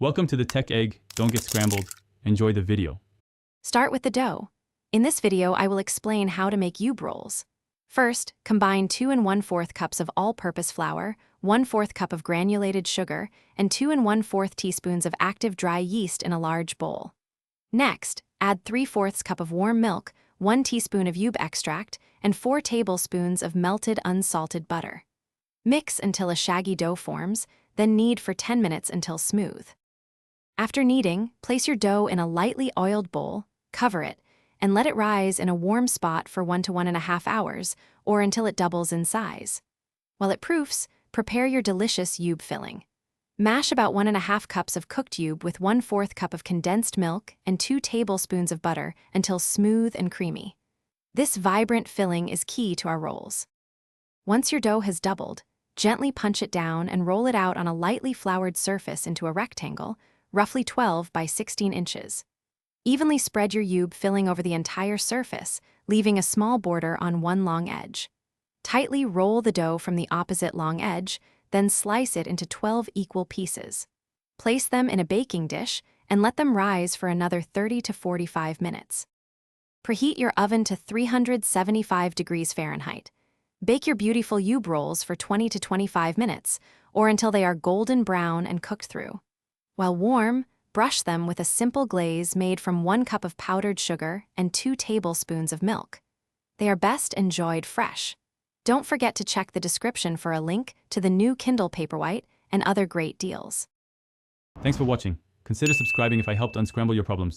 Welcome to the Tech Egg. Don't get scrambled. Enjoy the video. Start with the dough. In this video, I will explain how to make cube rolls. First, combine 2 1/4 cups of all-purpose flour, 1/4 cup of granulated sugar, and 2 1/4 teaspoons of active dry yeast in a large bowl. Next, add 3/4 cup of warm milk, 1 teaspoon of cube extract, and 4 tablespoons of melted unsalted butter. Mix until a shaggy dough forms, then knead for 10 minutes until smooth. After kneading, place your dough in a lightly oiled bowl, cover it, and let it rise in a warm spot for 1 to 1.5 hours, or until it doubles in size. While it proofs, prepare your delicious cube filling. Mash about 1.5 cups of cooked cube with 1/4 cup of condensed milk and 2 tablespoons of butter until smooth and creamy. This vibrant filling is key to our rolls. Once your dough has doubled, gently punch it down and roll it out on a lightly floured surface into a rectangle, roughly 12 by 16 inches. Evenly spread your cube filling over the entire surface, leaving a small border on one long edge. Tightly roll the dough from the opposite long edge, then slice it into 12 equal pieces. Place them in a baking dish and let them rise for another 30 to 45 minutes. Preheat your oven to 375 degrees Fahrenheit. Bake your beautiful cube rolls for 20 to 25 minutes, or until they are golden brown and cooked through. While warm, brush them with a simple glaze made from 1 cup of powdered sugar and 2 tablespoons of milk. They are best enjoyed fresh. Don't forget to check the description for a link to the new Kindle Paperwhite and other great deals. Thanks for watching. Consider subscribing if I helped unscramble your problems.